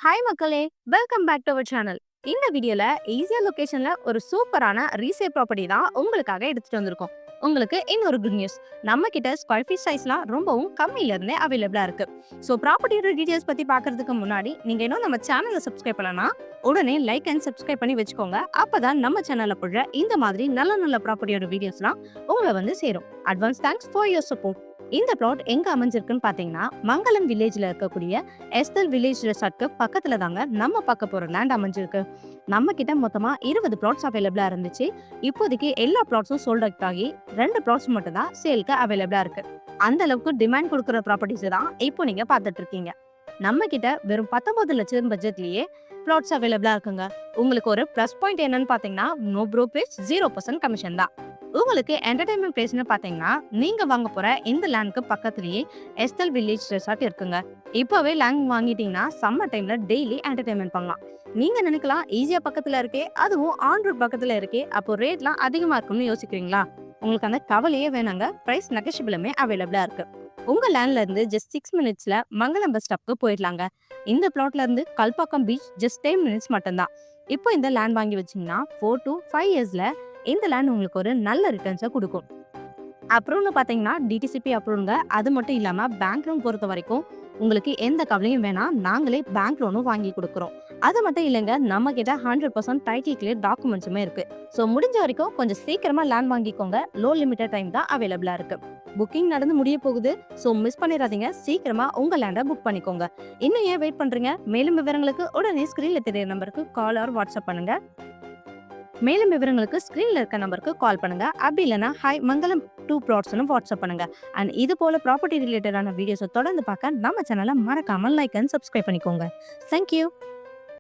Hi மக்களே, welcome back to our channel. இந்த வீடியோல ஈஸியா லொகேஷன்ல ஒரு சூப்பரான ரீசேல் ப்ராப்பர்ட்டி தான் உங்களுக்காக எடுத்துட்டு வந்திருக்கோம். உங்களுக்கு இன்னொரு குட் நியூஸ், நம்ம கிட்ட ஸ்கொயர் ஃபீட் சைஸ்லாம் ரொம்பவும் கம்மியில இருந்தே அவைலபிளா இருக்கு. ஸோ ப்ராப்பர்ட்டியோட டீடைல்ஸ் பத்தி பார்க்கறதுக்கு முன்னாடி நீங்க இன்னும் நம்ம சேனலை சப்ஸ்கிரைப் பண்ணலனா உடனே லைக் அண்ட் சப்ஸ்கிரைப் பண்ணி வச்சுக்கோங்க. அப்பதான் நம்ம சேனல்ல போடுற இந்த மாதிரி நல்ல நல்ல ப்ராப்பர்ட்டியோட வீடியோஸ்லாம் உங்களை வந்து சேரும். Advance thanks for your support. இந்த பிளாட் எங்க அமைஞ்சிருக்குன்னு பாத்தீங்கன்னா மங்களம் வில்லேஜ்ல இருக்கக்கூடிய எஸ்தல் வில்லேஜ் ரெசார்ட்க்கு பக்கத்துல தாங்க நம்ம பார்க்க போற லேண்ட் அமைஞ்சிருக்கு. நம்ம கிட்ட மொத்தமா 20 பிளாட்ஸ் அவைலபிளா இருந்துச்சு. இப்போதைக்கு எல்லா பிளாட்ஸும் சோல்ட் அவுட் ஆகி 2 பிளாட்ஸ் மட்டும் தான் சேலுக்கு அவைலபிளா இருக்கு. அந்த அளவுக்கு டிமாண்ட் கொடுக்குற ப்ராப்பர்ட்டிஸ் தான் இப்போ நீங்க பார்த்துட்டு இருக்கீங்க. நம்ம கிட்ட வெறும் 19 லட்சம் பட்ஜெட்லயே பிளாட்ஸ் அவைலபிளா இருக்குங்க. உங்களுக்கு ஒரு பிளஸ் பாயிண்ட் என்னன்னு பாத்தீங்கன்னா நோ ப்ரோக்கரேஜ் 0% கமிஷன் தான். உங்களுக்கு என்டர்டைன்மெண்ட் பிளேஸ்னு பாத்தீங்கன்னா நீங்க வாங்க போற இந்த லேண்ட்க்கு பக்கத்துலயே எஸ்தல் வில்லேஜ் ரெசார்ட் இருக்குங்க. இப்பவே லேண்ட் வாங்கிட்டீங்கன்னா சம்மர் டைம்ல டெய்லி என்டர்டைன்மெண்ட் பண்ணலாம். நீங்க நினைக்கலாம் ஈஸியா பக்கத்துல இருக்கே, அதுவும் ஆன் ரோட் பக்கத்துல இருக்கே, அப்போ ரேட்லாம் அதிகமா இருக்கும்னு யோசிக்கிறீங்களா? உங்களுக்கு அந்த கவலையே வேணாங்க. பிரைஸ் நெகஷியபிளுமே அவைலபிளா இருக்கு. உங்க லேண்ட்ல இருந்து ஜஸ்ட் 6 மினிட்ஸ்ல மங்களம் பஸ் ஸ்டாப்க்கு போயிடலாங்க. இந்த பிளாட்ல இருந்து கல்பாக்கம் பீச் ஜஸ்ட் 10 மினிட்ஸ் மட்டும்தான். இப்போ இந்த லேண்ட் வாங்கி வச்சீங்கன்னா 4 to 5 இயர்ஸ்ல இந்த லேண்ட் உங்களுக்கு ஒரு நல்ல ரிட்டர்ன்ஸை கொடுக்கும். அப்புறம்னு பார்த்தீங்கன்னா டிடிசிபி அப்ரூவ்ங்க. அது மட்டும் இல்லாமல் பேங்க் லோன் பொறுத்த வரைக்கும் உங்களுக்கு எந்த கவலையும் வேணாம், நாங்களே பேங்க் லோனும் வாங்கி கொடுக்குறோம். அது மட்டும் இல்லைங்க, நம்ம கிட்ட 100% டைட்டில் கிளியர் டாக்குமெண்ட்ஸுமே இருக்கு. ஸோ முடிஞ்ச வரைக்கும் கொஞ்சம் சீக்கிரமா லேண்ட் வாங்கிக்கோங்க. லோ லிமிட்டட் டைம் தான் அவைலபிளா இருக்கு. புக்கிங் நடந்து முடிய போகுது. ஸோ மிஸ் பண்ணிடாதீங்க. சீக்கிரமா உங்க லேண்டை புக் பண்ணிக்கோங்க. இன்னும் ஏன் வெயிட் பண்றீங்க? மேலும் விவரங்களுக்கு உடனே ஸ்கிரீன்ல தெரியற நம்பருக்கு கால் ஆர் வாட்ஸ்அப் பண்ணுங்க. மேலும் விவரங்களுக்கு ஸ்கிரீன்ல இருக்க நம்பருக்கு கால் பண்ணுங்க. அப்படி இல்லைன்னா ஹாய் மங்களம் 2 ப்ளாட்ஸ்னு வாட்ஸ்அப் பண்ணுங்க. அண்ட் இது போல ப்ராப்பர்ட்டி ரிலேட்டடான வீடியோஸை தொடர்ந்து பார்க்க நம்ம சேனலை மறக்காம லைக் அண்ட் சப்ஸ்கிரைப் பண்ணிக்கோங்க. தேங்க்யூ.